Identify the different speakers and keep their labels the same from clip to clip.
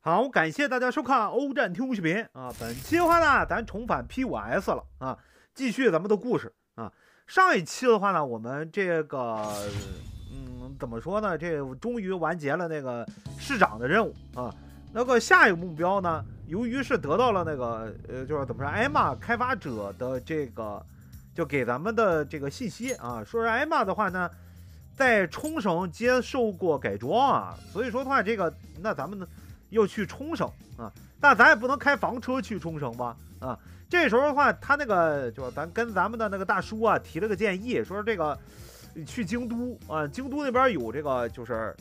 Speaker 1: 好，感谢大家收看欧战天空视频啊！本期的话呢，咱重返 P5S 了啊，继续咱们的故事啊。上一期的话呢，我们这个怎么说呢？这终于完结了那个市长的任务啊。那个下一个目标呢，由于是得到了那个就是怎么说，艾玛开发者的这个就给咱们的这个信息啊，说是艾玛的话呢，在冲绳接受过改装啊，所以说的话，这个那咱们呢。又去冲绳啊，但咱也不能开房车去冲绳吧啊。这时候的话，他那个就咱跟咱们的那个大叔啊提了个建议，说这个去京都啊，京都那边有这个就是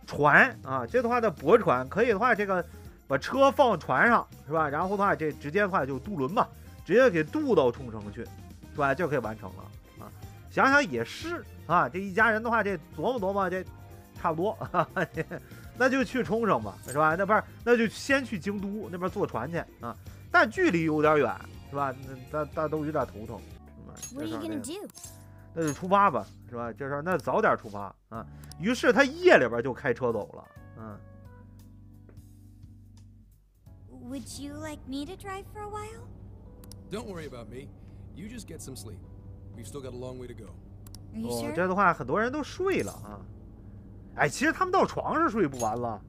Speaker 1: 船啊，这的话的驳船，可以的话这个把车放船上是吧？然后的话这直接的话就渡轮吧，直接给渡到冲绳去，是吧？就可以完成了啊。想想也是啊，这一家人的话，这琢磨琢磨这差不多。那就去冲绳吧，是吧？那不是，那就先去京都那边坐船去啊，但距离有点远，是吧？大家都有点头疼。那就出发吧，是吧？这事儿那早点出发啊。于是他夜里边就开车走了，嗯。
Speaker 2: Would you like me to drive for a while?
Speaker 3: Don't worry about me. You just get some sleep. We've still got a long way to go.
Speaker 2: Are you sure?
Speaker 1: 这的话很多人都睡了啊。哎，其实他们到床上睡不完了。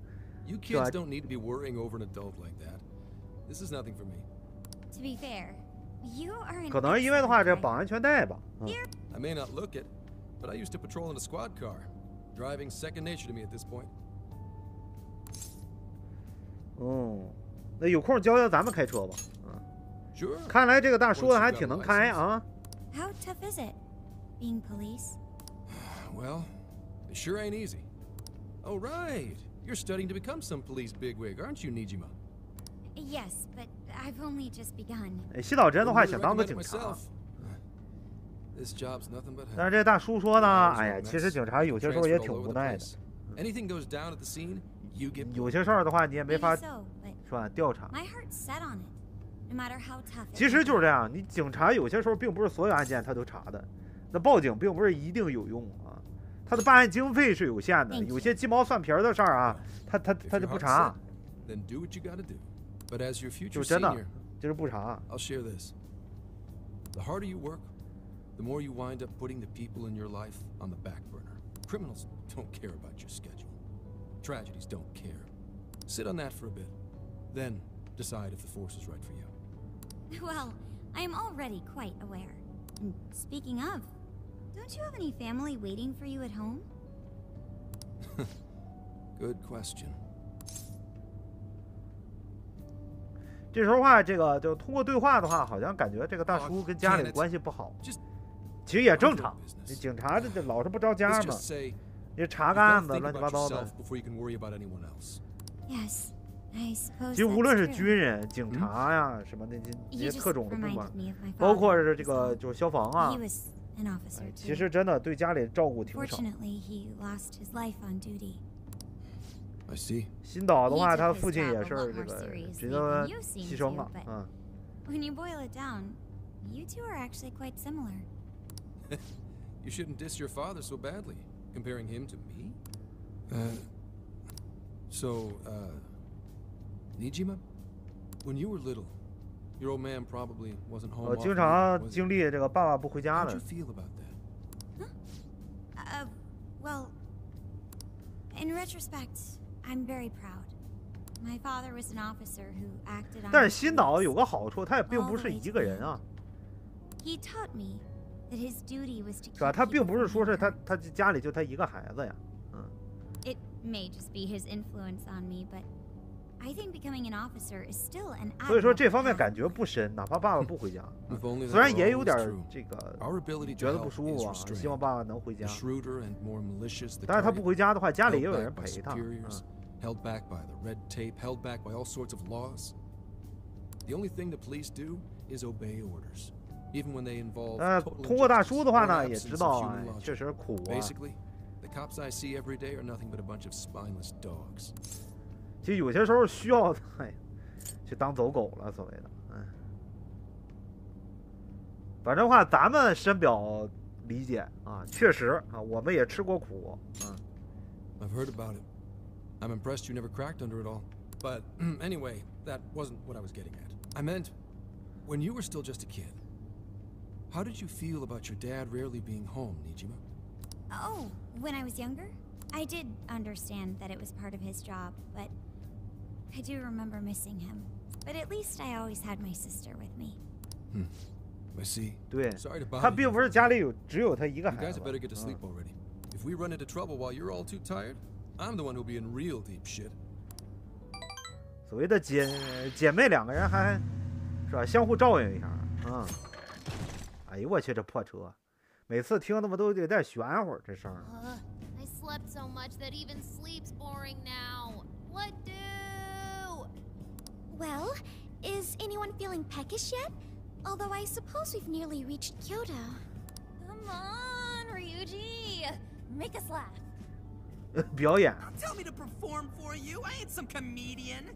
Speaker 3: You kids don't need to be worrying over an adult like that. This is nothing for me.
Speaker 2: To be fair, you are.
Speaker 1: 可能因为的话，这绑安全带吧。
Speaker 3: I may not look it, but I used to patrol in a squad car. Driving's second nature to me at this point.
Speaker 1: 那有空教教咱们开车吧。
Speaker 3: Sure.
Speaker 1: 看来这个大叔还挺能开啊。
Speaker 2: How tough is it, being police?
Speaker 3: Well, it sure ain't easy. Oh, right. You're studying to become some police bigwig, aren't you, Nijima?
Speaker 2: Yes, but I've only just begun.
Speaker 1: 西岛真的话想当个警察。
Speaker 3: This job's nothing but
Speaker 1: 但是这大叔说呢，哎呀，其实警察有些时候也挺无奈的。
Speaker 3: Anything goes down at the scene, you get.
Speaker 1: 有些事儿的话，你也没法是吧调查。
Speaker 2: My heart's set on it, no matter how tough.
Speaker 1: 其实就是这样，你警察有些时候并不是所有案件他都查的，那报警并不是一定有用啊。 他的办案经费是有限的，有些鸡毛蒜皮的事儿啊，他就不查，就真的就是不查。
Speaker 3: I'll share this. The harder you work, the more you wind up putting the people in your life on the back burner. Criminals don't care about your schedule. Tragedies don't care. Sit on that for a bit, then decide if the force is right for you.
Speaker 2: Well, I am already quite aware. And speaking of. Don't you have any family waiting for you at home?
Speaker 3: Good question.
Speaker 1: 这时候话，这个就通过对话的话，好像感觉这个大叔跟家里关系不好。其实也正常，你警察这老是不着家嘛，你查个案子乱七八糟的。
Speaker 2: Yes, I suppose.
Speaker 1: 其实无论是军人、警察呀，什么那些特种的部门，包括是这个就是消防啊。 其实真的对家里照顾挺少。新岛的话，他父亲也是这个值得牺牲了。
Speaker 2: When you boil it down, you two are actually quite similar.
Speaker 3: You shouldn't diss your father so badly, comparing him to me. Nijima, when you were little. Your old man probably wasn't home.
Speaker 1: 我经常经历这个爸爸不回家的。
Speaker 3: How do you feel about that?
Speaker 2: Huh? Well, in retrospect, I'm very proud. My father was an officer who acted on.
Speaker 1: 但是新岛有个好处，他也并不是一个人啊。
Speaker 2: He taught me that his duty was to.
Speaker 1: 是吧？他并不是说是他家里就他一个孩子呀。
Speaker 2: It may just be his influence on me, but. I think becoming an officer is still an.
Speaker 1: 所以说这方面感觉不深，哪怕爸爸不回家，虽然也有点这个觉得不舒服啊，希望爸爸能回家。但是他不回家的话，家里也有人陪他。
Speaker 3: Held back by the red tape, held back by all sorts of laws. The only thing the police do is obey orders, even when they involve.
Speaker 1: 通过大叔的话呢，也知道确实苦啊。
Speaker 3: Basically, the cops I see every day are nothing but a bunch of spineless dogs.
Speaker 1: 其实有些时候需要，去当走狗了，所谓的，反正话咱们深表理解啊，确实啊，我们也吃过苦，I've
Speaker 3: heard about it. I'm impressed you never cracked under it all. But anyway, that wasn't what I was getting at. I meant, when you were still just a kid, how did you feel about your dad rarely being home, Nijima?
Speaker 2: Oh, when I was younger? I did understand that it was part of his job, but I do remember missing him. But at least I always had my sister with me.
Speaker 3: I see.
Speaker 1: 对，
Speaker 3: Sorry to bother
Speaker 1: 他
Speaker 3: you.
Speaker 1: 并不是家里只有他一个
Speaker 3: You
Speaker 1: 孩
Speaker 3: guys
Speaker 1: 子
Speaker 3: had better get to sleep already. If we run into trouble while you're all too tired, I'm the one who'll be in real deep shit.
Speaker 1: 所谓的姐妹两个人还是吧，相互照应一下啊。哎呦我去，这破车，每次听他们都有点玄乎，这声儿。
Speaker 4: I slept so much that even sleep's boring now. What do?
Speaker 2: Well, is anyone feeling peckish yet? Although I suppose we've nearly reached Kyoto.
Speaker 4: Come on, Ryuji. Make us laugh.
Speaker 1: 表演。
Speaker 5: Tell me to perform for you. I ain't some comedian.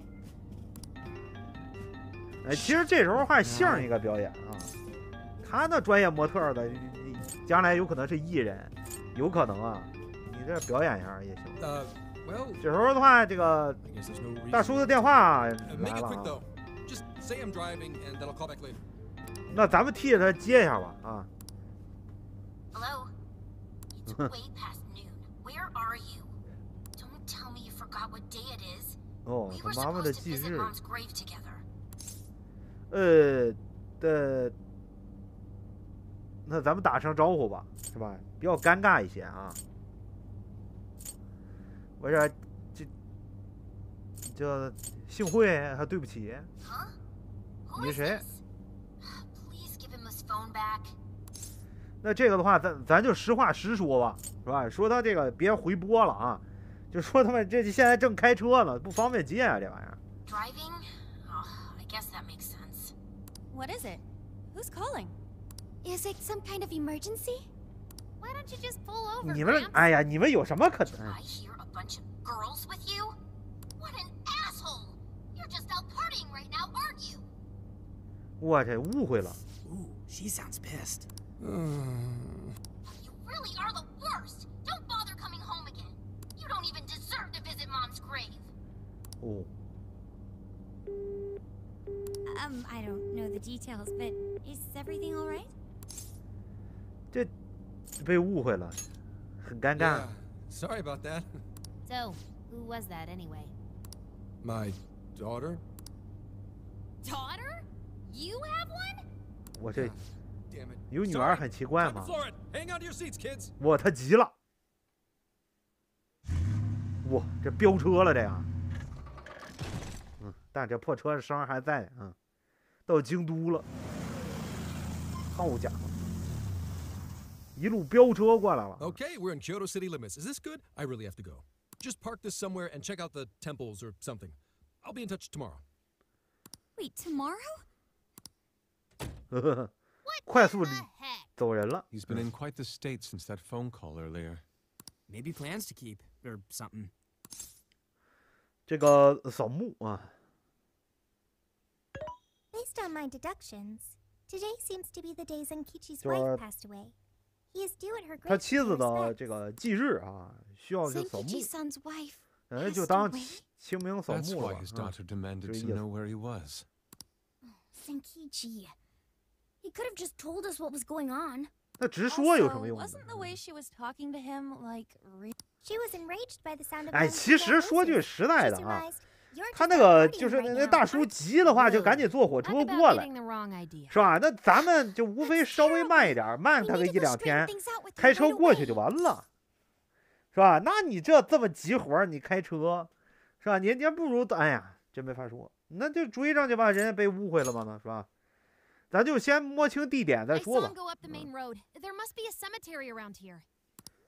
Speaker 1: 哎，其实这时候还像一个表演啊。他那专业模特的，将来有可能是艺人，有可能啊。你这表演一下也行。
Speaker 3: Well,
Speaker 1: 这时候的话，这个
Speaker 3: I guess there's no reason.
Speaker 1: 大叔的电话
Speaker 3: Make
Speaker 1: 来
Speaker 3: it
Speaker 1: 了
Speaker 3: quick
Speaker 1: 啊。
Speaker 3: though. Just say I'm driving and then I'll call back later.
Speaker 1: 那咱们替着他接一下吧啊。
Speaker 6: Hello? It's way past noon. Where are you? Don't tell me you forgot what day it is.
Speaker 1: 哦，
Speaker 6: We
Speaker 1: 他
Speaker 6: were
Speaker 1: 妈妈的
Speaker 6: supposed to
Speaker 1: 忌
Speaker 6: visit
Speaker 1: 日。
Speaker 6: Mom's grave together.
Speaker 1: 那咱们打声招呼吧，是吧？比较尴尬一些啊。我说这幸会，还对不起。
Speaker 6: Huh? Who
Speaker 1: 你
Speaker 6: is
Speaker 1: 谁？
Speaker 6: this? Please give him his phone back.
Speaker 1: 那这个的话，咱就实话实说吧，是吧？说他这个别回拨了啊，就说他们这现在正开车呢，不方便接啊，这玩意儿。
Speaker 6: Driving? Oh, I guess that makes sense.
Speaker 4: What is it? Who's calling?
Speaker 2: Is it some kind of emergency?
Speaker 4: Why don't you just pull over,
Speaker 1: 你们，
Speaker 4: Gramps?
Speaker 1: 哎呀，你们有什么可？
Speaker 6: Do I hear a bunch of girls with you? What an asshole! You're just out partying right now, aren't you?
Speaker 1: 我这误会了。
Speaker 5: Ooh, she sounds pissed.
Speaker 6: You really are the worst! Don't bother coming home again. You don't even deserve to visit Mom's grave.
Speaker 1: 哦，
Speaker 2: I don't know the details, but is everything all right?
Speaker 1: 这被误会了，很尴尬
Speaker 3: Yeah.。Sorry about that.
Speaker 4: So, who was that anyway?
Speaker 3: My daughter?
Speaker 4: Daughter? You have one?
Speaker 1: 我这
Speaker 3: Damn it.
Speaker 1: 有女儿很奇怪
Speaker 3: Time to
Speaker 1: 吗？
Speaker 3: floor it. Hang on to your seats, kids.
Speaker 1: 哇，他急了。哇，这飙车了这样。但这破车的声儿还在啊。到京都了，好家伙，一路飙车过来了。
Speaker 3: Okay, we're in Kyoto city limits. Is this good? I really have to go. Just park this somewhere and check out the temples or something. I'll be in touch tomorrow.
Speaker 2: Wait, tomorrow?
Speaker 1: 呵呵呵，快速
Speaker 4: The heck?
Speaker 1: 走人了。
Speaker 7: He's been in quite the state since that phone call earlier.
Speaker 5: Maybe plans to keep or something.
Speaker 1: 这个扫墓啊，
Speaker 8: Based on my deductions, today seems to be the day Zenkichi's
Speaker 1: 就是
Speaker 8: wife passed away. He is due at her
Speaker 1: 他
Speaker 8: grave
Speaker 1: 妻
Speaker 8: to
Speaker 1: 子
Speaker 8: pay
Speaker 1: 的
Speaker 8: respects.
Speaker 1: 这个忌日啊，需要去扫墓，
Speaker 2: Zenkichi-san's wife
Speaker 1: 就
Speaker 2: passed
Speaker 1: 当
Speaker 2: away?
Speaker 1: 清明扫
Speaker 7: That's
Speaker 1: 墓
Speaker 7: why
Speaker 1: 了
Speaker 7: his
Speaker 1: 吧。
Speaker 7: daughter demanded
Speaker 1: Yes.
Speaker 7: to know where he was.
Speaker 8: Zenkichi. He could have just told us what was going on.
Speaker 1: 那直说有什
Speaker 4: Also,
Speaker 1: 么用呢？
Speaker 4: wasn't the way she was talking to him like
Speaker 8: She was enraged by the sound of
Speaker 1: 哎，
Speaker 8: Mom's
Speaker 1: 其实说句
Speaker 8: voices.
Speaker 1: 实在
Speaker 8: She
Speaker 1: 的啊，
Speaker 8: surmised, "You're
Speaker 1: 他
Speaker 8: just
Speaker 1: 那
Speaker 8: out
Speaker 1: 个
Speaker 8: partying
Speaker 1: 就是
Speaker 8: right
Speaker 1: 那
Speaker 8: now,
Speaker 1: 大叔
Speaker 8: aren't
Speaker 1: 急的话，就
Speaker 4: Whoa.
Speaker 1: 赶紧坐火
Speaker 4: Talk
Speaker 1: 车
Speaker 4: about
Speaker 1: 过来
Speaker 4: getting，the wrong idea.
Speaker 1: 是吧？那咱们就无非稍微慢一点，慢
Speaker 8: you?
Speaker 1: 他
Speaker 8: We
Speaker 1: 个
Speaker 8: need
Speaker 1: 一
Speaker 8: to go
Speaker 1: 两
Speaker 8: straighten
Speaker 1: 天，
Speaker 8: things out with
Speaker 1: 开
Speaker 8: her
Speaker 1: 车
Speaker 8: right
Speaker 1: 过去
Speaker 8: away.
Speaker 1: 就完了，是吧？那你这么急活儿，你开车，是吧？你不如哎呀，真没法说，那就追上去吧，人家被误会了嘛呢，是吧？咱就先摸清地点再
Speaker 4: I
Speaker 1: 说
Speaker 4: saw
Speaker 1: 吧
Speaker 4: him。go up the main road. There must be a cemetery around here.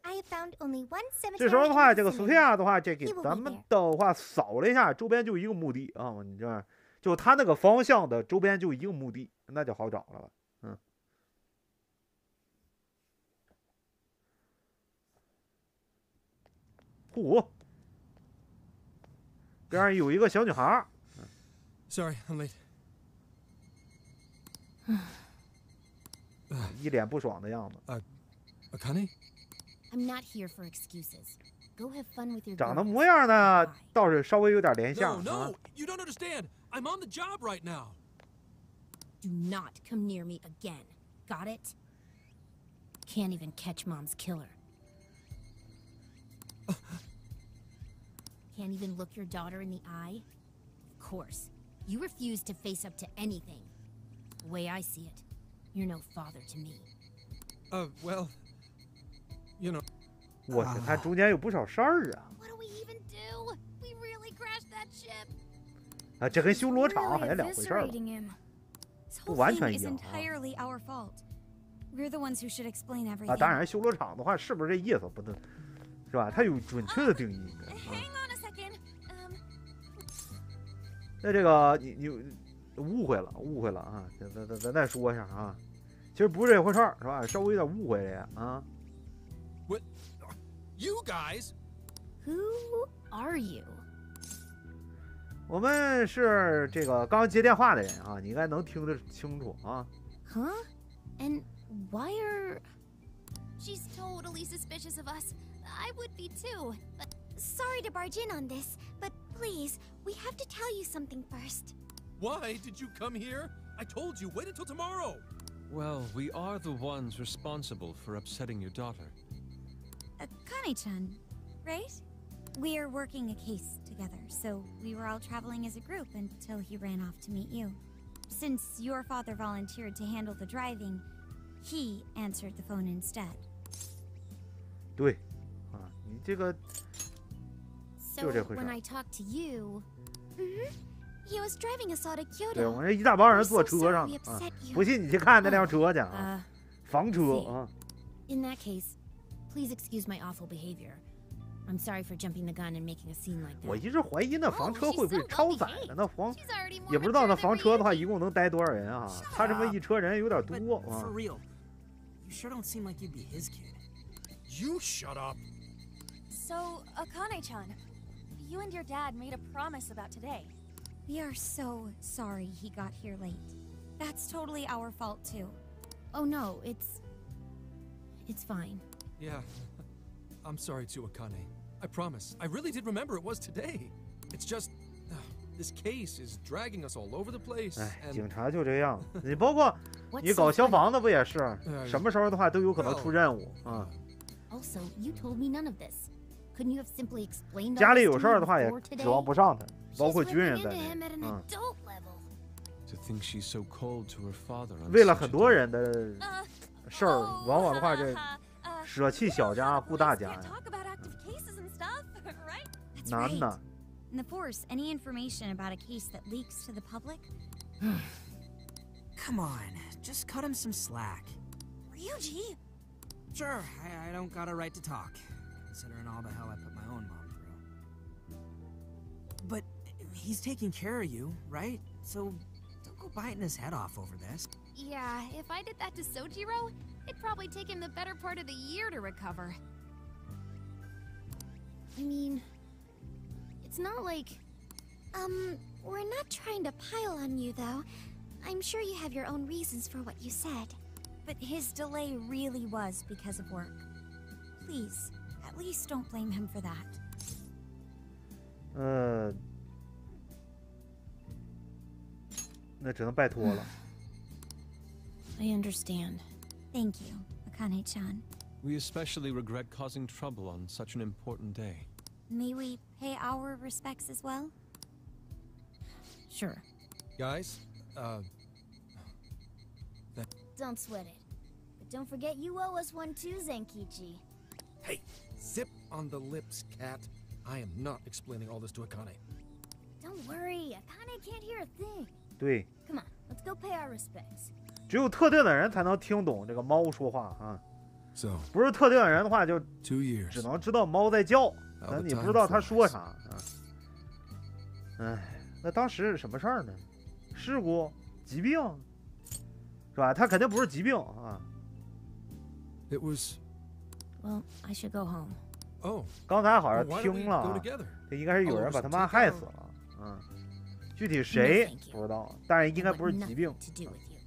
Speaker 8: I have found only one
Speaker 1: 这
Speaker 8: cemetery
Speaker 1: 时候的
Speaker 8: in
Speaker 1: 话，
Speaker 8: the
Speaker 1: 这个索
Speaker 8: vicinity.
Speaker 1: 菲亚的话，这给
Speaker 8: He will be
Speaker 1: 咱们
Speaker 8: there.
Speaker 1: 的话扫了一下，周边就一个墓地啊，你这就他那个方向的周边就一个墓地，那就好找了吧？嚯，边上有一个小女孩儿，
Speaker 3: Sorry, I'm late.
Speaker 1: 一脸不爽的样子。
Speaker 3: Akane?
Speaker 4: I'm not here for excuses.
Speaker 6: Go have fun with your
Speaker 1: 长得
Speaker 6: girls.
Speaker 1: 模样呢
Speaker 6: Bye.
Speaker 1: 倒是稍微有点联
Speaker 3: No,
Speaker 1: 想啊
Speaker 3: no, you don't understand. I'm on the job right now.
Speaker 6: Do not come near me again. Got it? Can't even catch Mom's killer. Can't even look your daughter in the eye? Of course. You refuse to face up to anything. The way I see it, you're no father to me.
Speaker 3: Well, you know.
Speaker 1: 我去，看中间有不少事儿啊！
Speaker 4: What do we even do? We really crashed that ship.
Speaker 1: 啊，这跟修罗场好像两回事儿了。
Speaker 2: This
Speaker 1: 不
Speaker 2: whole
Speaker 1: 完
Speaker 2: thing
Speaker 1: 全一
Speaker 2: is
Speaker 1: 样啊。
Speaker 2: entirely our fault. We're the ones who should explain
Speaker 1: 啊，
Speaker 2: everything.
Speaker 1: 当然，修罗场的话是不是这意思？不能，是吧？它有准确的定义。
Speaker 4: Hang on a second.
Speaker 1: 那这个你误会了啊！咱再说一下啊，其实不是这回事儿，是吧？稍微有点误会这个啊。
Speaker 3: What? You guys?
Speaker 6: Who are you?
Speaker 1: 我们是这个刚接电话的人啊，你应该能听得清楚啊。
Speaker 6: Huh? And why are...
Speaker 4: She's totally suspicious of us. I would be too. But
Speaker 8: Sorry to barge in on this, but please, we have to tell you something first.
Speaker 3: Why did you come here? I told you, wait until tomorrow.
Speaker 7: Well, we are the ones responsible for upsetting your daughter.
Speaker 2: Kane-chan, right? We are working a case together, so we were all traveling as a group until he ran off to meet you. Since your father volunteered to handle the driving, he answered the phone instead.
Speaker 1: 对，啊，你这个
Speaker 6: So
Speaker 1: 就这回事
Speaker 6: when
Speaker 1: 儿。
Speaker 6: I talk to you...
Speaker 8: He was driving us all to
Speaker 1: 对，我
Speaker 8: Kyoto.
Speaker 1: 们这一大帮人
Speaker 8: We're
Speaker 1: 坐
Speaker 8: so
Speaker 1: 车上
Speaker 8: sorry we
Speaker 1: 呢啊
Speaker 8: upset，you.
Speaker 1: 不信你去看那辆车去啊， 房车
Speaker 6: see.
Speaker 1: 啊。
Speaker 6: In that case, please excuse my awful behavior. I'm sorry for jumping the gun and making a scene like
Speaker 1: 我
Speaker 6: that.
Speaker 1: 一直怀疑那房车会不会超载呢？那房
Speaker 4: she's already more
Speaker 1: 也不知道那
Speaker 4: mature than
Speaker 1: 房车的话
Speaker 4: Ryuji.
Speaker 1: 一共能待多少人啊？他这么一车人有点
Speaker 5: But
Speaker 1: 多
Speaker 5: for
Speaker 1: 啊。
Speaker 5: real, you sure don't seem like you'd be his kid.
Speaker 3: You shut up.
Speaker 9: So, Akane-chan, you and your dad made a promise about today.
Speaker 2: We are so sorry he got here late. That's totally our fault too.
Speaker 6: Oh no, it's fine.
Speaker 3: Yeah. I'm sorry too, Akane. I promise. I really did remember it was today. It's just... this case is dragging us all over the place.
Speaker 1: 哎，
Speaker 3: And
Speaker 1: 警察就这样。你包括
Speaker 6: What's
Speaker 1: 你搞
Speaker 6: so
Speaker 1: 消
Speaker 6: funny?
Speaker 1: 防的不也是？什么时候的话都有可能出任务
Speaker 3: Well,
Speaker 1: 啊。
Speaker 6: Also, you told me none of this. Couldn't you have simply explained all
Speaker 1: 家里
Speaker 6: this
Speaker 1: 有
Speaker 6: to
Speaker 1: 事
Speaker 6: me
Speaker 1: 儿的话也
Speaker 6: before
Speaker 1: 指望
Speaker 6: today?
Speaker 1: 不上他，包
Speaker 6: She's
Speaker 1: 括军人
Speaker 6: whipping
Speaker 1: 在
Speaker 6: into
Speaker 1: 内
Speaker 6: him at an
Speaker 1: 啊。
Speaker 6: adult level.
Speaker 7: To think she's so cold to her father on
Speaker 1: 为了
Speaker 7: such
Speaker 1: 很
Speaker 7: a
Speaker 1: 多
Speaker 7: day.
Speaker 1: 人的事儿，往往的话这舍弃小家顾大家
Speaker 9: Can't
Speaker 1: 呀，
Speaker 9: talk about active cases and stuff, right?
Speaker 2: That's
Speaker 1: 难
Speaker 2: right.
Speaker 1: 呐。
Speaker 2: In the Force, any information about a case that leaks to the public?
Speaker 5: Come on, just cut him some slack.
Speaker 9: Ryuji!
Speaker 5: Sure, I don't got a right to talk, considering all the hell I put my own mom through. But he's taking care of you, right? So don't go biting his head off over this.
Speaker 4: Yeah, if I did that to Sojiro, it'd probably take him the better part of the year to recover.
Speaker 6: I mean, it's not like...
Speaker 8: We're not trying to pile on you, though. I'm sure you have your own reasons for what you said.
Speaker 2: But his delay really was because of work. Please, at least don't blame him for that.
Speaker 1: 那只能拜托了。
Speaker 6: I understand.
Speaker 2: Thank you, Akane-chan.
Speaker 7: We especially regret causing trouble on such an important day.
Speaker 2: May we pay our respects as well?
Speaker 6: Sure.
Speaker 3: guys,
Speaker 6: Don't sweat it. But don't forget you owe us one too, Zenkichi.
Speaker 3: hey, zip on the lips, cat. I am not explaining all this to Akane.
Speaker 6: Don't worry, Akane can't hear a thing.
Speaker 1: 对，
Speaker 6: Come on, let's go pay our respects.
Speaker 1: 只有特定的人才能听懂这个猫说话啊，
Speaker 3: So,
Speaker 1: 不是特定的人的话就
Speaker 3: 2 years.
Speaker 1: 只能知道猫在叫，
Speaker 3: How
Speaker 1: 但
Speaker 3: the
Speaker 1: 你不
Speaker 3: time
Speaker 1: 知道他说
Speaker 3: flies.
Speaker 1: 啥啊。哎，那当时是什么事儿呢？事故、疾病，是吧？他肯定不是疾病啊。
Speaker 3: It was...
Speaker 6: Well, I should go home.
Speaker 3: Oh,
Speaker 1: 刚才好
Speaker 3: well,
Speaker 1: 像
Speaker 3: why don't we
Speaker 1: 听了
Speaker 3: go
Speaker 1: 啊，
Speaker 3: together?
Speaker 1: 这应该是有人把他妈害死了，嗯，具体谁不知道，但是应该
Speaker 6: I
Speaker 1: 不是
Speaker 6: want
Speaker 1: 疾病，
Speaker 6: nothing to do with you.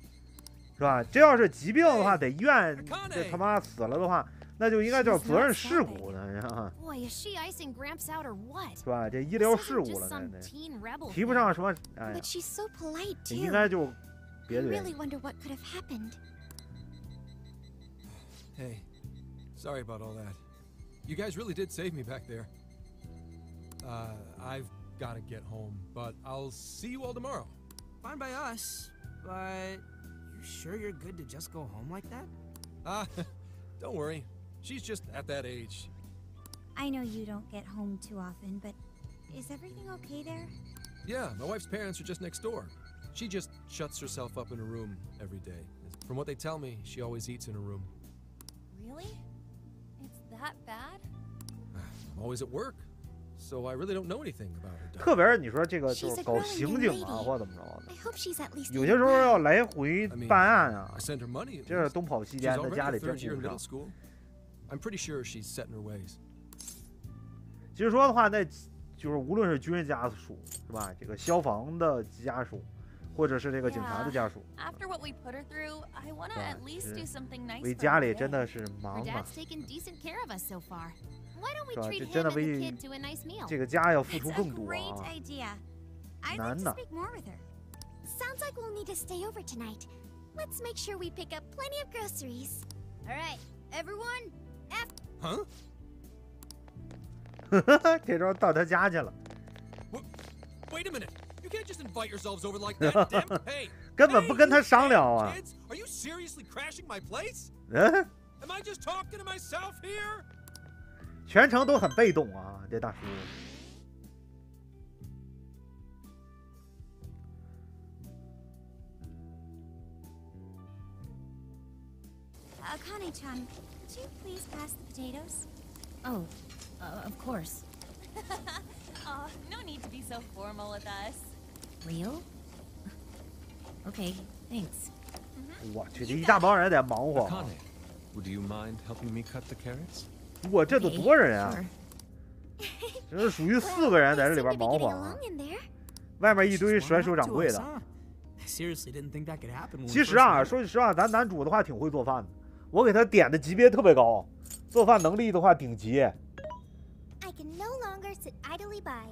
Speaker 1: 是吧？这要是疾病的话，得医院这他妈死了的话，那就应该叫责任事故呢，啊，
Speaker 4: Boy, is she icing Gramps out or what?
Speaker 1: 是吧？这医疗
Speaker 4: This
Speaker 1: 事
Speaker 4: isn't
Speaker 1: 故
Speaker 4: just
Speaker 1: 了，
Speaker 4: some
Speaker 1: 那
Speaker 4: teen rebel
Speaker 1: 提不
Speaker 4: thing.
Speaker 1: 上什么，哎呀
Speaker 8: But，she's so polite
Speaker 1: 这
Speaker 8: too.
Speaker 1: 应该就
Speaker 8: I
Speaker 1: 别的原
Speaker 8: really
Speaker 1: 因。
Speaker 8: wonder what could have happened.
Speaker 3: Hey, sorry about all that. You guys really did save me back there. I've got to get home, but I'll see you all tomorrow.
Speaker 5: Fine by us, but you sure you're good to just go home like that?
Speaker 3: Don't worry. She's just at that age.
Speaker 2: I know you don't get home too often, but is everything okay there?
Speaker 3: Yeah, my wife's parents are just next door. She just shuts herself up in a room every day. From what they tell me, she always eats in her room.
Speaker 9: Really? It's that bad?
Speaker 3: I'm always at work, so I really don't know anything about her.
Speaker 1: 特别是你说这个就
Speaker 8: She's
Speaker 1: 是
Speaker 8: a
Speaker 1: 搞
Speaker 8: growing
Speaker 1: 刑
Speaker 8: young
Speaker 1: 警啊，
Speaker 8: lady.
Speaker 1: 或怎么着的，
Speaker 8: I hope she's at least
Speaker 1: 有些时候
Speaker 8: doing well.
Speaker 1: 要来回
Speaker 3: I mean,
Speaker 1: 办案啊
Speaker 3: I，send her money. At
Speaker 1: 这是
Speaker 3: least.
Speaker 1: 东跑西
Speaker 3: She's
Speaker 1: 颠，在
Speaker 3: already
Speaker 1: 家
Speaker 3: a
Speaker 1: 里真
Speaker 3: third year
Speaker 1: 顾
Speaker 3: in
Speaker 1: 不上
Speaker 3: middle。school. I'm pretty sure she's set in her ways.
Speaker 1: 其实说的话，那就是无论是军人家属是吧，这个消防的家属，或者是这个警察的家属，
Speaker 9: After what we put her through, I wanna
Speaker 1: Yeah,
Speaker 9: at least do something nice
Speaker 1: 为
Speaker 9: for
Speaker 1: 家
Speaker 9: her
Speaker 1: 里
Speaker 9: today.
Speaker 1: 真的是
Speaker 4: Her
Speaker 1: 忙嘛，
Speaker 4: dad's taken decent care of us so far. Why don't we
Speaker 1: 是吧？
Speaker 4: treat
Speaker 1: 这
Speaker 4: him
Speaker 1: 真的
Speaker 4: and the
Speaker 1: 为
Speaker 4: kid to a nice meal?
Speaker 1: 这个家要付
Speaker 2: It's
Speaker 1: 出
Speaker 2: a
Speaker 1: 更多
Speaker 2: great
Speaker 1: 啊。
Speaker 2: idea. I'd like
Speaker 1: 难
Speaker 2: to
Speaker 1: 的，
Speaker 2: speak more with her.
Speaker 8: Sounds like we'll need to stay over tonight. Let's make sure we pick up plenty of groceries.
Speaker 2: All right, everyone.
Speaker 3: Huh?
Speaker 1: 这时候到他家去了，
Speaker 3: Wait a minute. You can't just invite yourselves over like that. Damn. Hey.
Speaker 1: 根本不跟他商量啊。
Speaker 3: Kids, are you seriously crashing my place?
Speaker 1: 嗯，
Speaker 3: Am I just talking to myself here?
Speaker 1: 全程都很被动啊，这大叔。
Speaker 2: Akane-chan, could you please pass the potatoes?
Speaker 6: Oh, of course.
Speaker 9: Aw, no need to be so formal with us.
Speaker 6: Real? Okay, thanks.
Speaker 1: 我去，这一大帮人在忙活啊。
Speaker 7: Akane, would you mind helping me cut the carrots?
Speaker 1: 我这都多少人啊？
Speaker 6: Sure.
Speaker 1: 这是属于4个人在这里
Speaker 8: Seem
Speaker 1: 边
Speaker 8: to be
Speaker 1: 忙
Speaker 8: getting
Speaker 1: 活啊，
Speaker 8: along in there.
Speaker 1: 外面一
Speaker 5: She's
Speaker 1: 堆
Speaker 5: warming
Speaker 1: 甩手
Speaker 5: up
Speaker 1: 掌
Speaker 5: to
Speaker 1: 柜
Speaker 5: us,
Speaker 1: 的。
Speaker 5: huh? I seriously didn't think that could happen when we
Speaker 1: 其实
Speaker 5: first
Speaker 1: 啊，
Speaker 5: met.
Speaker 1: 说实话，咱男主的话挺会做饭的，我给他点的级别特别高，做饭能力的话顶级。
Speaker 8: I can no longer sit idly by.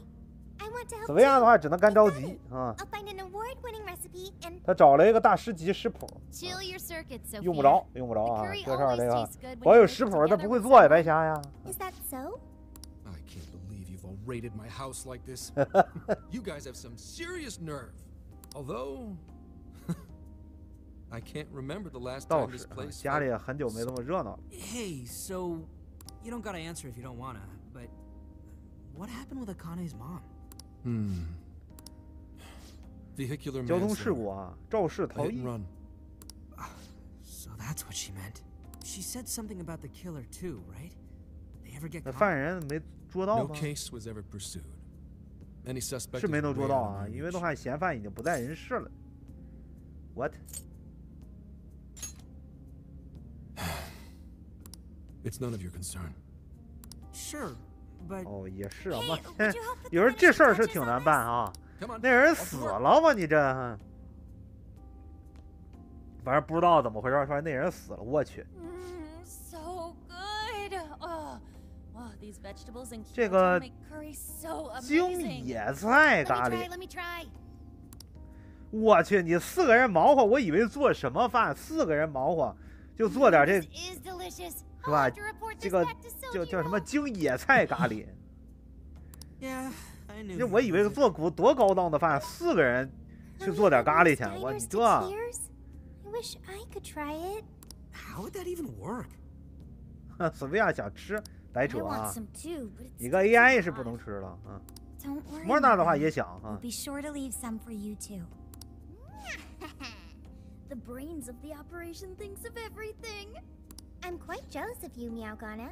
Speaker 8: I want to help
Speaker 1: 怎么样的
Speaker 8: too.
Speaker 1: 话，只能干着急啊。
Speaker 8: I'll find an award-winning recipe and
Speaker 1: 他找了一个大师级食谱，
Speaker 4: Chill your circuits, Sophia.
Speaker 1: 用不着，用不着
Speaker 4: The
Speaker 1: 啊。
Speaker 4: curry
Speaker 1: 这事儿
Speaker 4: always
Speaker 1: 这个
Speaker 4: tastes good when
Speaker 1: 光有
Speaker 4: you
Speaker 1: 食
Speaker 4: make it
Speaker 1: 谱他
Speaker 4: together
Speaker 1: 不会
Speaker 4: with
Speaker 1: 做呀，
Speaker 4: someone.
Speaker 1: 白瞎呀。
Speaker 8: is that so?
Speaker 3: I can't believe you've all raided my house like this. You guys have some serious nerve. Although, I can't remember the last
Speaker 1: 倒
Speaker 3: time
Speaker 1: 是
Speaker 3: this
Speaker 1: 啊，
Speaker 3: place
Speaker 1: 家里
Speaker 3: felt-
Speaker 1: 也很久没这么热闹了。
Speaker 5: Hey, so you don't gotta answer if you don't wanna, but what happened with Akane's mom?
Speaker 3: Vehicular
Speaker 1: 交通事
Speaker 3: manslaughter.
Speaker 1: 故啊，肇事
Speaker 3: A
Speaker 1: 逃
Speaker 3: hit
Speaker 1: 逸
Speaker 3: and。run.
Speaker 5: So that's what she meant. She said something about the killer too, right? They ever get
Speaker 1: 那
Speaker 5: caught?
Speaker 1: 犯人没捉到
Speaker 3: No
Speaker 1: 吗？
Speaker 3: case was ever pursued. Any suspect
Speaker 1: 是没
Speaker 3: is
Speaker 1: 能捉
Speaker 3: way
Speaker 1: 到
Speaker 3: out of
Speaker 1: 啊，
Speaker 3: my
Speaker 1: 因为的
Speaker 3: reach.
Speaker 1: 话，嫌犯已经不在人世了。What？
Speaker 3: It's none of your concern.
Speaker 5: Sure, but
Speaker 1: 哦，也是啊，
Speaker 2: Hey,
Speaker 1: 妈，
Speaker 2: would you help put the
Speaker 1: 有时候这
Speaker 2: finishing
Speaker 1: 事儿是
Speaker 2: touches
Speaker 1: 挺
Speaker 2: on
Speaker 1: 难
Speaker 2: this?
Speaker 1: 办啊。
Speaker 3: Come on.
Speaker 1: 那人
Speaker 3: off
Speaker 1: 死
Speaker 3: to work.
Speaker 1: 了吗？你这，反正不知道怎么回事，说那人死了，我去。
Speaker 9: So good. Oh, these vegetables and
Speaker 1: 这
Speaker 9: Kyoto
Speaker 1: 个
Speaker 9: make curry so
Speaker 1: 京
Speaker 9: amazing.
Speaker 1: 野菜
Speaker 4: Let
Speaker 1: 咖
Speaker 4: me
Speaker 1: 喱
Speaker 4: try,，let me try.
Speaker 1: 我去，你4个人忙活，我以为做什么饭，4个人忙活就做点这
Speaker 4: This is delicious.
Speaker 1: 是吧
Speaker 4: I'll have to report
Speaker 1: 这
Speaker 4: this
Speaker 1: 个
Speaker 4: back to
Speaker 1: 叫什么
Speaker 4: Sojiro.
Speaker 1: 京野菜咖喱。
Speaker 5: yeah, I knew.
Speaker 1: 这
Speaker 5: he
Speaker 1: 我以为
Speaker 5: was it.
Speaker 1: 做多高档的饭，4个人去做点咖喱去，我你
Speaker 8: Diners
Speaker 1: 这
Speaker 8: to tears? I wish I could try it.
Speaker 5: How would that even work?
Speaker 1: 斯维亚想吃，白
Speaker 2: I
Speaker 1: 扯
Speaker 2: want
Speaker 1: 啊！
Speaker 2: some too, but it's
Speaker 1: 你个
Speaker 2: too
Speaker 1: AI 是
Speaker 2: hot.
Speaker 1: 不能吃了啊。
Speaker 2: Don't worry.
Speaker 1: 莫娜的话
Speaker 2: Morgan.
Speaker 1: 也想
Speaker 2: We'll
Speaker 1: 啊。
Speaker 2: be sure to leave some for you too. The brains of the operation thinks of everything.
Speaker 8: I'm quite jealous of you, Meowgana.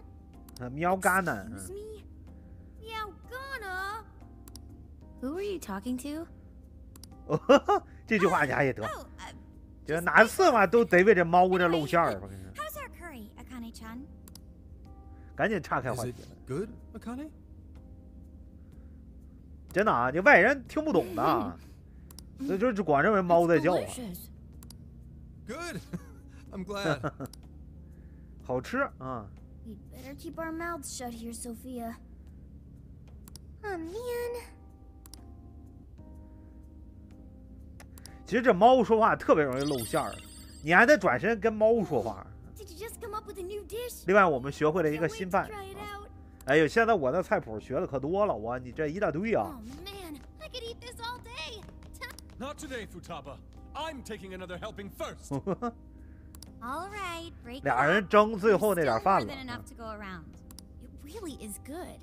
Speaker 1: 喵嘎呢？
Speaker 2: Excuse me? Meowgana?
Speaker 6: Who were you talking to?
Speaker 1: 这句话你还也得，
Speaker 2: Oh,
Speaker 1: 这哪次嘛都得为这猫这露馅儿。我跟你说，
Speaker 2: how's our curry, Akane-chan?
Speaker 1: 赶紧岔开
Speaker 3: Is
Speaker 1: 话
Speaker 3: it
Speaker 1: 题了。
Speaker 3: good, Akane?
Speaker 1: 真的啊，这外人听不懂的啊，所以就光认为猫在叫啊。
Speaker 6: Delicious.
Speaker 3: Good. I'm glad.
Speaker 1: 好吃啊！
Speaker 8: We'd better keep our mouths shut here, Sophia. Oh man.
Speaker 1: 其实这猫说话特别容易露馅儿，你还得转身跟猫说话。
Speaker 8: Did you just come up with a new dish?
Speaker 1: 另外，我们学会了一个
Speaker 8: Can't wait
Speaker 1: 新
Speaker 8: to
Speaker 1: 饭。
Speaker 8: try it out.
Speaker 1: 哎呦，现在我的菜谱学的可多了，你这一大堆啊！
Speaker 4: Oh man, I could eat this all day.
Speaker 7: Not today, Futaba. I'm taking another helping first.
Speaker 2: All right, break
Speaker 1: 俩
Speaker 2: it
Speaker 1: 人
Speaker 2: up.
Speaker 1: 争最后
Speaker 2: There's
Speaker 1: 那点
Speaker 2: still
Speaker 1: 饭
Speaker 2: more
Speaker 1: 了。
Speaker 2: than enough to go around.
Speaker 6: It really is good.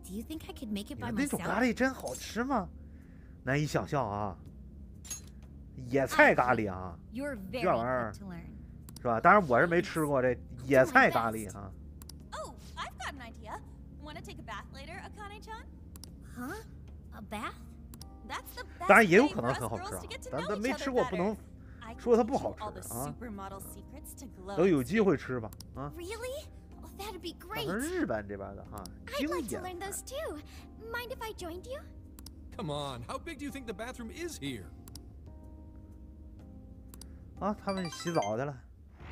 Speaker 6: Do you think I could make it
Speaker 1: 你
Speaker 6: by
Speaker 1: 们那种
Speaker 6: myself?
Speaker 1: 咖喱真好吃吗？难以想象啊！野菜咖喱啊，
Speaker 2: You're very
Speaker 1: 这玩意儿
Speaker 2: quick to learn.
Speaker 1: 是吧？当然我是没吃过这野菜咖喱啊。
Speaker 9: Oh, I've got an idea. Want to take a bath later, Akane-chan?
Speaker 6: Huh? A bath?
Speaker 9: That's the best
Speaker 1: 当然也有
Speaker 9: way
Speaker 1: 可
Speaker 9: for
Speaker 1: 能
Speaker 9: us
Speaker 1: 很好吃
Speaker 9: girls
Speaker 1: 啊
Speaker 9: to get，to
Speaker 1: 咱
Speaker 9: know
Speaker 1: 咱
Speaker 9: each
Speaker 1: 没
Speaker 9: other
Speaker 1: 吃过，不
Speaker 9: better.
Speaker 1: 能
Speaker 9: I
Speaker 1: 说它
Speaker 9: can
Speaker 1: 不
Speaker 9: teach
Speaker 1: 好
Speaker 9: you all the
Speaker 1: 吃啊。
Speaker 9: supermodel secrets to glow.
Speaker 1: 等有机会吃吧啊！
Speaker 8: Really? Oh, that'd be
Speaker 1: 咱
Speaker 8: great.
Speaker 1: 们日本这边的哈，
Speaker 8: I'd
Speaker 1: 经
Speaker 8: like to
Speaker 1: 典
Speaker 8: learn those too. Mind if I joined you?
Speaker 3: Come on, how big do you think the bathroom is here?
Speaker 1: 啊，他们洗澡去了。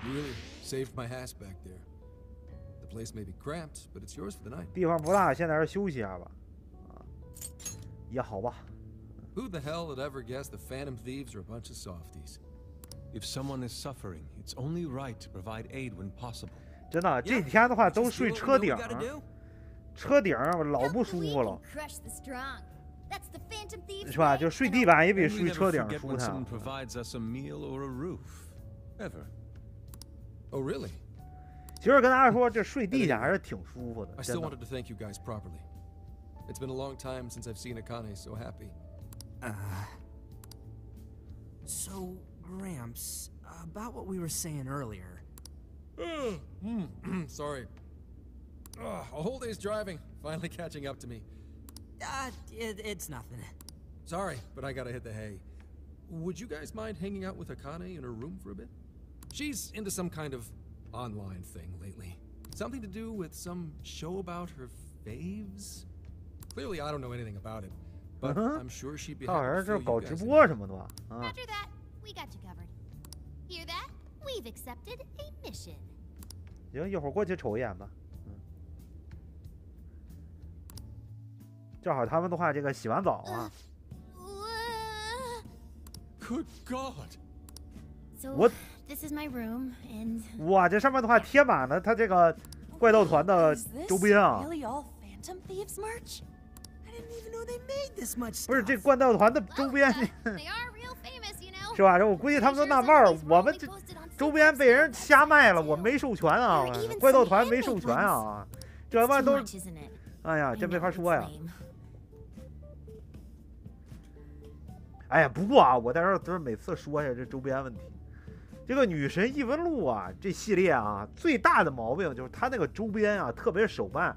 Speaker 3: You really saved my ass back there. The place may be cramped, but it's yours for the night.
Speaker 1: 地方不大，现在还是休息一下吧。啊，也好吧。
Speaker 3: Who the hell would ever guess the Phantom Thieves are a bunch of softies?
Speaker 7: If someone is suffering, it's only right to provide aid when possible.
Speaker 1: 真的，这几天的话都
Speaker 5: Just
Speaker 1: 睡
Speaker 5: do what
Speaker 1: 车
Speaker 5: we know
Speaker 1: 顶
Speaker 5: we gotta
Speaker 1: 儿，
Speaker 5: do.
Speaker 1: 车顶儿老不
Speaker 8: But
Speaker 1: 舒
Speaker 8: we
Speaker 1: 服了，
Speaker 8: can crush the strong. That's the Phantom Thieves
Speaker 1: 是吧？
Speaker 8: way.
Speaker 1: 就睡地板也比
Speaker 7: And we
Speaker 1: 睡
Speaker 7: never
Speaker 1: 车顶儿
Speaker 7: forget
Speaker 1: 舒
Speaker 7: when
Speaker 1: 坦
Speaker 7: someone。provides us a meal or a roof. Ever.
Speaker 3: Oh, really?
Speaker 1: 其实跟大家说，这睡地下还是挺舒服的，
Speaker 3: I
Speaker 1: 真
Speaker 3: still
Speaker 1: 的。
Speaker 3: wanted to thank you guys properly. It's been a long time since I've seen Akane so happy.
Speaker 5: So, Gramps, about what we were saying earlier.
Speaker 3: Sorry. A whole day's driving, finally catching up to me.
Speaker 5: It's nothing.
Speaker 3: Sorry, but I gotta hit the hay. Would you guys mind hanging out with Akane in her room for a bit? She's into some kind of online thing lately. Something to do with some show about her faves? Clearly, I don't know anything about it, but I'm sure she'd be
Speaker 1: 他好
Speaker 3: happy
Speaker 1: 像
Speaker 3: to
Speaker 1: 是
Speaker 3: fill
Speaker 1: 搞
Speaker 3: you
Speaker 1: 直
Speaker 3: guys
Speaker 1: 播
Speaker 3: in.
Speaker 1: 什么的吧？啊，
Speaker 4: Roger that. We got you covered. Hear that? We've accepted a mission.
Speaker 1: 行，一会儿过去瞅一眼吧。正好他们的话，这个洗完澡啊，
Speaker 7: Good God!
Speaker 2: So
Speaker 1: What?
Speaker 2: this is my room, and
Speaker 1: 哇，这上面的话贴满了他这个怪盗团的
Speaker 9: Is this
Speaker 1: 周边啊。
Speaker 9: really all Phantom Thieves merch?
Speaker 5: I didn't even know they made this much
Speaker 1: 不是
Speaker 5: stuff.
Speaker 1: 这怪盗团的
Speaker 4: Well,
Speaker 1: 周边，
Speaker 4: they are real famous, you know.
Speaker 1: 是吧？这我估计他们都纳闷儿，我们这周边被人瞎卖了，我没授权啊，怪盗团没授权啊，这他妈
Speaker 6: Too
Speaker 1: 都，
Speaker 6: much, isn't it?
Speaker 1: 哎呀，
Speaker 6: I
Speaker 1: 真没
Speaker 6: know
Speaker 1: 法
Speaker 6: it's
Speaker 1: 说呀。
Speaker 6: lame.
Speaker 1: 哎呀，不过啊，我在这儿都是每次说一下这周边问题。这个《女神异闻录》啊，这系列啊，最大的毛病就是它那个周边啊，特别是手办，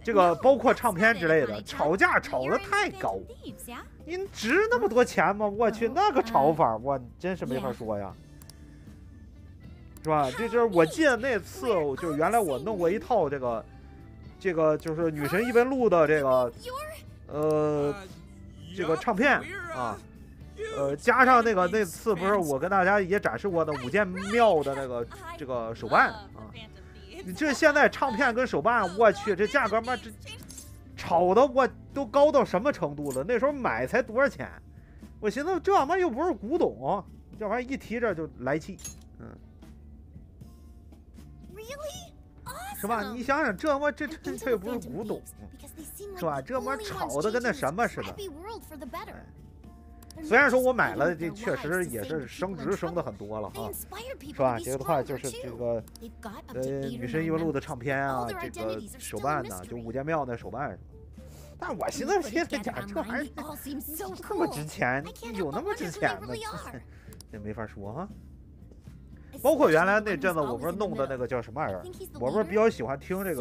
Speaker 1: 这个包括唱片之类的，炒价炒得太高。您值那么多钱吗？我去，那个炒法，我真是没法说呀，是吧？这就是我记得那次，就原来我弄过一套这个就是《女神异闻录》的这个这个唱片啊。加上那次不是我跟大家也展示过的五件庙的那个这个手办啊，你这现在唱片跟手办，我去这价格嘛，这炒的我都高到什么程度了？那时候买才多少钱？我寻思这玩意儿又不是古董，这玩意儿一提这就来气，是吧？你想想这玩意儿这又不是古董，是吧？这玩意儿炒的跟那什么似的。虽然说我买了，这确实也是升值升的很多了哈，是吧？这个的话就是这个女神异闻录的唱片啊，这个手办呐，就五间庙那手办什么。但我寻思现在讲这玩意儿这么值钱，有那么值钱吗？这没法说哈。包括原来那阵子我不是弄的那个叫什么玩意儿，我不是比较喜欢听这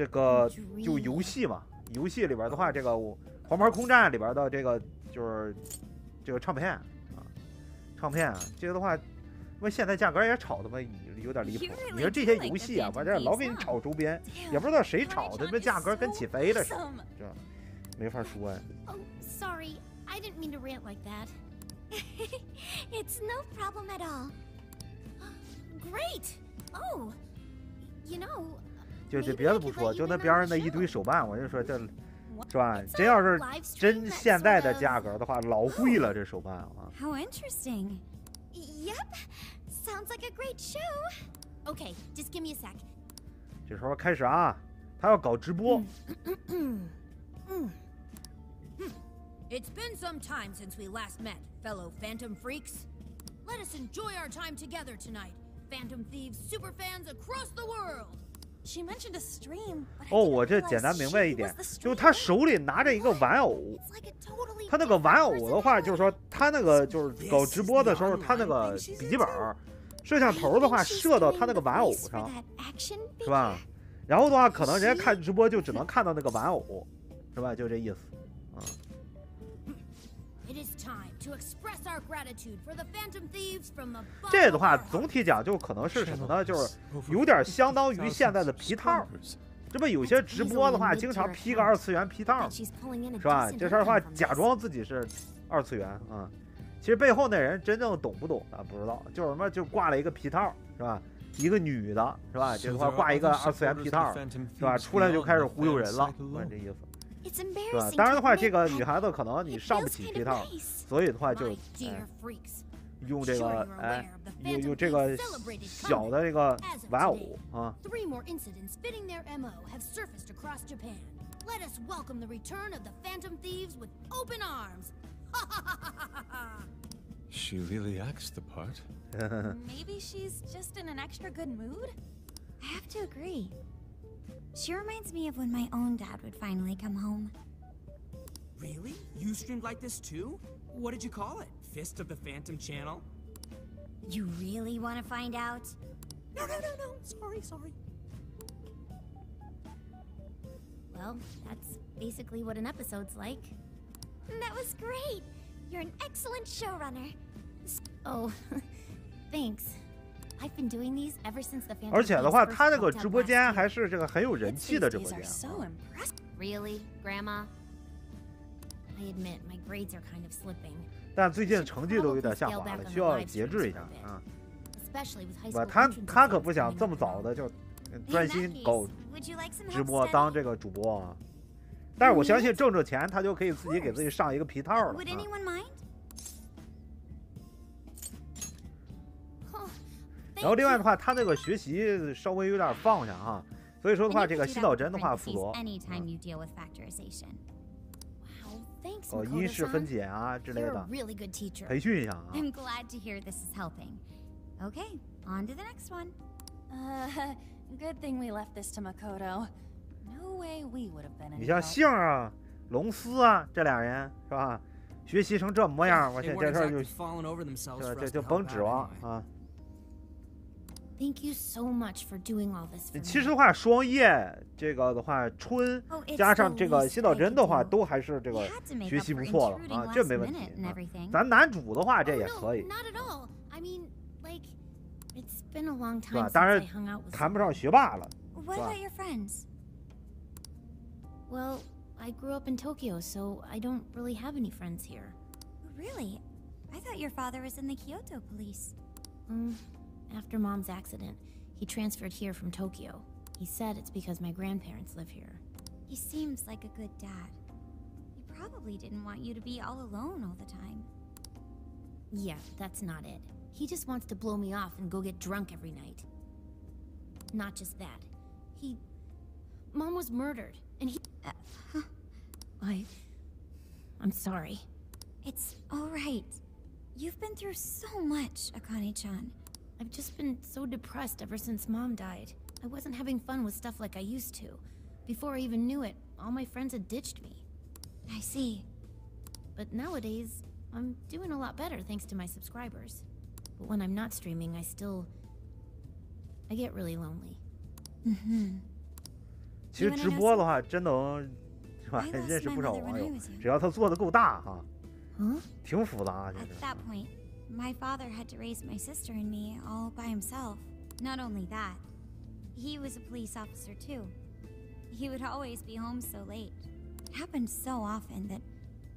Speaker 1: 个就游戏嘛，游戏里边的话，这个黄牌空战里边的这个。就是这个唱片啊，这个的话，那现在价格也炒的嘛有点离谱。你说这些游戏啊，完这老给你炒周边，也不知道谁炒的，这价格跟起飞了似的，这没法说呀。
Speaker 8: Oh, sorry, I didn't mean to rant like that. It's no problem at all. Great. Oh,
Speaker 2: You know,
Speaker 1: 就别的不说，就那边上那一堆手办，我就说这，是吧？真要是真现在的价格的话，老贵了这手办啊。
Speaker 2: How interesting.
Speaker 8: Yep. Sounds like a great show.
Speaker 6: Okay, just give me a sec.
Speaker 1: 这时候开始啊，他要搞直播。
Speaker 6: It's been some time since we last met, fellow Phantom freaks. Let us enjoy our time together tonight, Phantom Thieves superfans across the world.
Speaker 9: She mentioned a stream. But I
Speaker 1: 哦，
Speaker 9: didn't
Speaker 1: 我这
Speaker 9: realize
Speaker 1: 简单明白一
Speaker 9: she
Speaker 1: 点
Speaker 9: was，the
Speaker 1: 就是他
Speaker 9: streamer.
Speaker 1: 手里拿着一个玩偶，
Speaker 8: It's like a totally
Speaker 1: 他那个玩偶的话，就是说他那个就是搞直播的时候，他那个笔记本摄像头的话射到他那个玩偶上，是吧？然后的话，可能人家看直播就只能看到那个玩偶，是吧？就这意思。
Speaker 6: It is time to express our gratitude for the Phantom Thieves from the bottom
Speaker 1: 这
Speaker 6: of
Speaker 1: 的话
Speaker 6: our
Speaker 1: 总
Speaker 6: hearts.
Speaker 1: 体讲就可能是什么呢？就是有点相当于现在的皮套。这不有些直播的话，经常 P 个2次元皮套，
Speaker 8: She's pulling in a
Speaker 1: 是吧？
Speaker 8: decent
Speaker 1: 这事儿的话，
Speaker 8: income from
Speaker 1: 假
Speaker 8: this.
Speaker 1: 装自己是2次元啊，其实背后那人真正懂不懂的不知道，就是什么就挂了一个皮套，是吧？一个女的，是吧？这的话挂一个2次元皮套，是吧？出来就开始忽悠人了，问这意思。
Speaker 8: It's
Speaker 1: 是吧？
Speaker 8: embarrassing.
Speaker 1: 当然的话，
Speaker 8: to
Speaker 1: 这个
Speaker 8: admit,
Speaker 1: 女
Speaker 8: but
Speaker 1: 孩子可能你
Speaker 8: it
Speaker 1: 上不
Speaker 8: feels
Speaker 1: 起
Speaker 8: kind
Speaker 1: 皮
Speaker 8: of
Speaker 1: 套，
Speaker 8: nice.
Speaker 1: 所以的话就
Speaker 6: My dear freaks,
Speaker 1: 用这
Speaker 6: sure
Speaker 1: 个
Speaker 6: you're
Speaker 1: 哎
Speaker 6: aware of the
Speaker 1: 有
Speaker 6: Phantom
Speaker 1: 这个
Speaker 6: Thieves' celebrated
Speaker 1: 小的这个
Speaker 6: As of
Speaker 1: 玩
Speaker 6: today,
Speaker 1: 偶啊。
Speaker 6: 3 more incidents fitting their MO have surfaced across Japan. Let us welcome the return of the Phantom Thieves with open arms.
Speaker 7: She really acts the part.
Speaker 9: Maybe she's just in an extra good mood?
Speaker 2: I have to agree. She reminds me of when my own dad would finally come home.
Speaker 5: Really? You streamed like this too? What did you call it? Fist of the Phantom Channel?
Speaker 2: You really want to find out?
Speaker 5: No. Sorry.
Speaker 6: Well, that's basically what an episode's like.
Speaker 8: That was great. You're an excellent showrunner.
Speaker 6: Oh, thanks. I've been doing these ever since the Phantom
Speaker 1: 而且的话，
Speaker 6: Thieves
Speaker 1: 他
Speaker 6: first
Speaker 1: 那个
Speaker 6: popped
Speaker 1: 直
Speaker 6: up
Speaker 1: 播
Speaker 6: last
Speaker 1: 间
Speaker 6: year.
Speaker 1: 还是这个很有人
Speaker 9: Kids
Speaker 1: 气的
Speaker 9: these
Speaker 1: 直播
Speaker 9: days
Speaker 1: 间
Speaker 9: are so
Speaker 1: 啊。
Speaker 9: impressive.
Speaker 6: Really, Grandma? I admit my grades are kind of slipping,
Speaker 1: 但最近成绩都有点下滑了，需要节制一下啊。
Speaker 6: especially with high
Speaker 1: 是吧？
Speaker 6: school
Speaker 1: 他
Speaker 6: entrance
Speaker 1: 可不
Speaker 6: exams
Speaker 1: 想
Speaker 6: coming
Speaker 1: 这么
Speaker 6: up
Speaker 1: 早
Speaker 6: now.
Speaker 1: 的就
Speaker 2: In
Speaker 1: 专
Speaker 2: that
Speaker 1: 心
Speaker 2: case,
Speaker 1: 搞
Speaker 2: would you like some
Speaker 1: 直
Speaker 2: help
Speaker 1: 播
Speaker 2: studying?
Speaker 1: 当这个主播啊。但是我相信挣着钱，他就可以自己给自己上一个皮套了
Speaker 2: Would
Speaker 1: 啊。
Speaker 2: anyone mind?
Speaker 6: Oh,
Speaker 1: 然后
Speaker 6: thank
Speaker 1: 另外
Speaker 6: you.
Speaker 1: 的话，他那个学习稍微有点放下哈，所以说的
Speaker 2: And
Speaker 1: 话，
Speaker 2: you
Speaker 1: 这
Speaker 2: can
Speaker 1: 个
Speaker 2: do
Speaker 1: 新
Speaker 2: that
Speaker 1: 岛
Speaker 2: with
Speaker 1: 真的话
Speaker 2: parentheses
Speaker 1: 负责
Speaker 2: anytime you deal with factorization.
Speaker 6: Wow, thanks,
Speaker 1: 搞因式分
Speaker 6: Makoto-san.
Speaker 1: 解啊之类
Speaker 6: You're a
Speaker 1: 的，
Speaker 6: really good teacher.
Speaker 1: 培训一下啊。
Speaker 2: I'm glad to hear this is helping. Okay, on to the next one.
Speaker 9: Good thing we left this to Makoto. No way we would have been
Speaker 1: 你
Speaker 9: any
Speaker 1: 像
Speaker 9: help.
Speaker 1: 杏儿啊、龙司啊这俩人是吧？学习成这模样，我
Speaker 5: They
Speaker 1: 现
Speaker 5: weren't
Speaker 1: 这事儿就
Speaker 5: exactly falling over themselves
Speaker 1: 这
Speaker 5: for
Speaker 1: 这
Speaker 5: us
Speaker 1: 就
Speaker 5: to
Speaker 1: 甭
Speaker 5: help
Speaker 1: 指
Speaker 5: out
Speaker 1: 望
Speaker 5: anyway.
Speaker 1: 啊。
Speaker 6: Thank you so much for doing all this for
Speaker 1: 其实
Speaker 6: me.
Speaker 1: 的话，双叶这个的话，春
Speaker 2: Oh, it's
Speaker 1: 加
Speaker 2: the
Speaker 1: 上这个
Speaker 2: least
Speaker 1: 新岛
Speaker 2: I
Speaker 1: 真
Speaker 2: could
Speaker 1: 的话，
Speaker 2: do.
Speaker 1: 都还是这
Speaker 2: We
Speaker 1: 个
Speaker 2: had to make
Speaker 1: 学
Speaker 2: up
Speaker 1: 习
Speaker 2: for
Speaker 1: 不错了
Speaker 2: intruding
Speaker 1: 啊，这
Speaker 2: last
Speaker 1: 没问题
Speaker 2: minute and
Speaker 1: 啊。
Speaker 2: everything.
Speaker 1: 咱男主的话，这
Speaker 6: Oh,
Speaker 1: 也
Speaker 6: no,
Speaker 1: 可以，
Speaker 6: not at all. I mean, like, it's been a long
Speaker 1: 是吧？
Speaker 6: time
Speaker 1: 当
Speaker 6: since
Speaker 1: 然
Speaker 6: I hung out with
Speaker 1: 谈不
Speaker 6: someone.
Speaker 1: 上学霸了。
Speaker 2: What
Speaker 1: Wow.
Speaker 2: about your friends?
Speaker 6: Well, I grew up in Tokyo, so I don't really have any friends here.
Speaker 2: Really? I thought your father was in the Kyoto police.
Speaker 6: After Mom's accident, he transferred here from Tokyo. He said it's because my grandparents live here.
Speaker 2: He seems like a good dad. He probably didn't want you to be all alone all the time.
Speaker 6: Yeah, that's not it. He just wants to blow me off and go get drunk every night. Not just that. Mom was murdered, and he... I'm sorry.
Speaker 2: It's all right. You've been through so much, Akane-chan.
Speaker 6: I've just been so depressed ever since Mom died. I wasn't having fun with stuff like I used to. Before I even knew it, all my friends had ditched me.
Speaker 2: I see.
Speaker 6: But nowadays, I'm doing a lot better thanks to my subscribers. But when I'm not streaming, I get really lonely.
Speaker 1: 其实直播的话，真能是吧？
Speaker 2: I lost
Speaker 1: 认识
Speaker 2: my
Speaker 1: 不少
Speaker 2: mother
Speaker 1: 网
Speaker 2: when
Speaker 1: 友
Speaker 2: I was young.，
Speaker 1: 只要他做的够大哈，
Speaker 6: Huh?
Speaker 1: 挺复杂其
Speaker 2: At
Speaker 1: 实。
Speaker 2: that point, my father had to raise my sister and me all by himself. Not only that, he was a police officer too. He would always be home so late. It happened so often that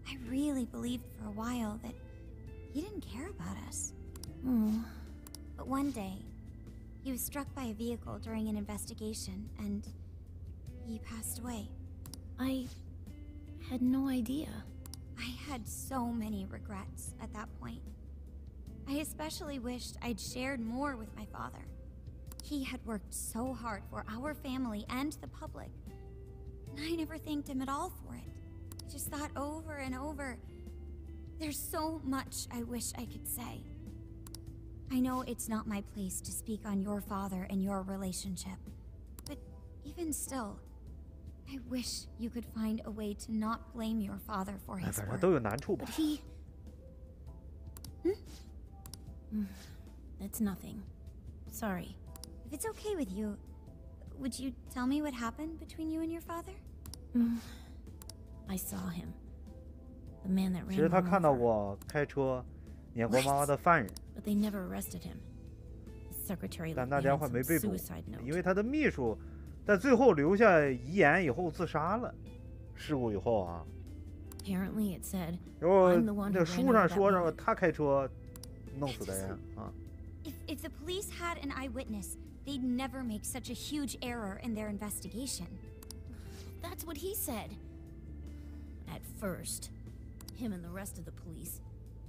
Speaker 2: I really believed for a while that he didn't care about us.
Speaker 6: Oh.
Speaker 2: But one day, He was struck by a vehicle during an investigation, and he passed away.
Speaker 6: I had no idea.
Speaker 2: I had so many regrets at that point. I especially wished I'd shared more with my father. He had worked so hard for our family and the public, and I never thanked him at all for it. I just thought over and over, there's so much I wish I could say. I know it's not my place to speak on your father and your relationship, but even still, I wish you could find a way to not blame your father for his
Speaker 1: 反正
Speaker 2: work.
Speaker 1: 都有难处吧。
Speaker 6: But he... That's nothing. Sorry.
Speaker 2: If it's okay with you, would you tell me what happened between you and your father?
Speaker 6: I saw him. The man that
Speaker 1: 其
Speaker 6: ran
Speaker 1: 实他
Speaker 6: Mom
Speaker 1: 看到
Speaker 6: over.
Speaker 1: 过开车碾过妈妈的犯人，
Speaker 6: But they never arrested him. His secretary
Speaker 1: 但
Speaker 6: left
Speaker 1: 大家
Speaker 6: behind
Speaker 1: 伙
Speaker 6: some
Speaker 1: 没被捕，
Speaker 6: suicide
Speaker 1: 因
Speaker 6: note.
Speaker 1: 为他的秘书在最后留下遗言以后自杀了。事故以后啊，
Speaker 6: Apparently it said,
Speaker 1: 然后
Speaker 6: I'm the one
Speaker 1: 那
Speaker 6: who
Speaker 1: 书
Speaker 6: ran
Speaker 1: 上
Speaker 6: over that
Speaker 1: 说
Speaker 6: woman.
Speaker 1: 着他开车弄死的人啊。
Speaker 2: If the police had an eyewitness, they'd never make such a huge error in their investigation.
Speaker 6: That's what he said. At first. Him and the rest of the police.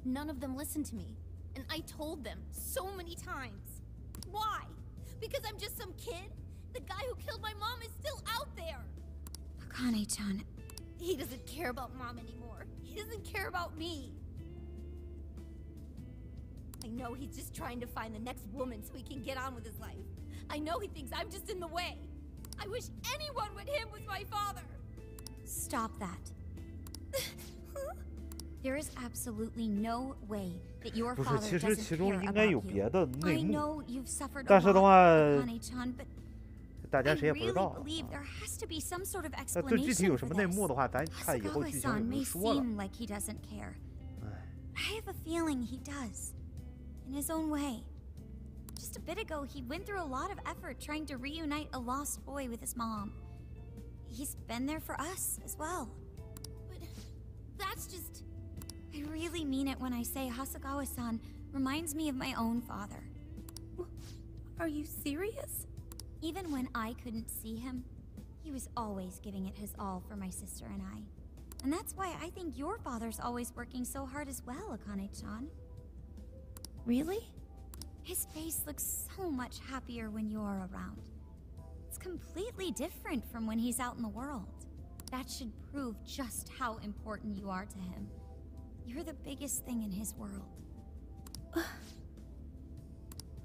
Speaker 4: None of them listened to me. And I told them so many times. Why? Because I'm just some kid? The guy who killed my mom is still out there.
Speaker 2: Akane-chan,
Speaker 4: He doesn't care about Mom anymore. He doesn't care about me. I know he's just trying to find the next woman so he can get on with his life. I know he thinks I'm just in the way. I wish anyone but him was my father.
Speaker 2: stop that. There is absolutely no way that your
Speaker 1: 不是，
Speaker 2: father
Speaker 1: 其实
Speaker 2: doesn't
Speaker 1: 其中
Speaker 2: care
Speaker 1: 应该
Speaker 2: about
Speaker 1: 有
Speaker 2: you.
Speaker 1: 别的
Speaker 2: I
Speaker 1: 内幕，
Speaker 2: know you've suffered a
Speaker 1: 但是的
Speaker 2: lot,
Speaker 1: 话，
Speaker 2: Akane-chan, but
Speaker 1: 大家
Speaker 2: I
Speaker 1: 谁也不知
Speaker 2: really
Speaker 1: 道啊。
Speaker 2: believe there has to be some sort of
Speaker 1: 那对具体
Speaker 2: explanation
Speaker 1: 有
Speaker 2: for
Speaker 1: 什么内
Speaker 2: this.
Speaker 1: 幕的话，咱看以后剧情有
Speaker 2: Hasagawa-san
Speaker 1: 没有
Speaker 2: may
Speaker 1: 说了。
Speaker 2: seem like he doesn't care.
Speaker 1: 哎，
Speaker 2: I have a feeling he does, in his own way. Just a bit ago, he went through a lot of effort trying to reunite a lost boy with his mom. He's been there for us as well.
Speaker 4: But that's just...
Speaker 2: I really mean it when I say Hasagawa-san reminds me of my own father.
Speaker 6: Are you serious?
Speaker 2: Even when I couldn't see him, he was always giving it his all for my sister and I. And that's why I think your father's always working so hard as well, Akane-chan.
Speaker 6: Really?
Speaker 2: His face looks so much happier when you're around. It's completely different from when he's out in the world. That should prove just how important you are to him. You're the biggest thing in his world.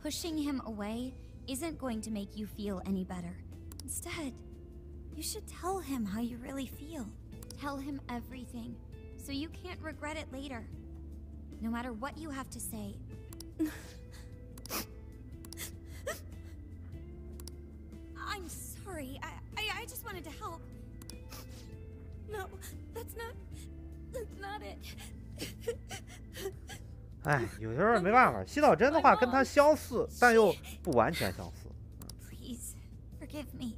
Speaker 2: Pushing him away isn't going to make you feel any better. Instead, you should tell him how you really feel. Tell him everything, so you can't regret it later. No matter what you have to say. I'm sorry. I just wanted to help.
Speaker 6: No, that's not it.
Speaker 1: 哎，有些人没办法，洗澡针的话跟他相似，但又不完全相似。
Speaker 2: Please, forgive me.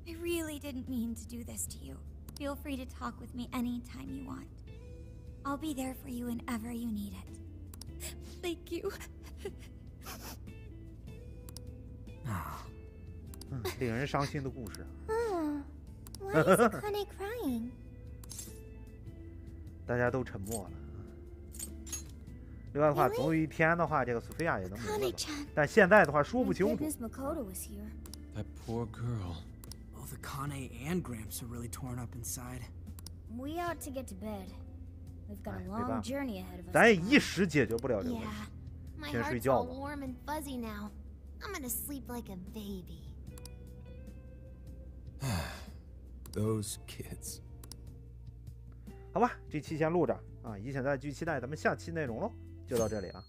Speaker 2: I really didn't mean to do this to you. Feel free to talk with me anytime you want. I'll be there for you whenever you need it.
Speaker 6: Thank you.
Speaker 1: 令人伤心的故事。
Speaker 8: Why is Akane crying?
Speaker 1: 大家都沉默了。另外的话，总有一天的话，这个索菲亚也能明白吧。
Speaker 8: Akane-chan.
Speaker 1: 但现在的话说不清楚。
Speaker 6: Goodness Makoto was here.
Speaker 7: That poor girl.
Speaker 5: Both Akane and Gramps are really torn up inside.
Speaker 6: We ought to get to bed. We've got a
Speaker 1: 没办
Speaker 6: long
Speaker 1: 法
Speaker 6: journey ahead of us.
Speaker 1: 咱也一时解决不了这个问题。
Speaker 4: Yeah, my
Speaker 1: 先睡
Speaker 4: heart's
Speaker 1: 觉
Speaker 4: all
Speaker 1: 吧。
Speaker 4: warm and fuzzy now. I'm gonna sleep like a baby.
Speaker 3: Those kids.
Speaker 1: 好吧，这期先录着啊，以前再继续期待咱们下期内容喽，就到这里了。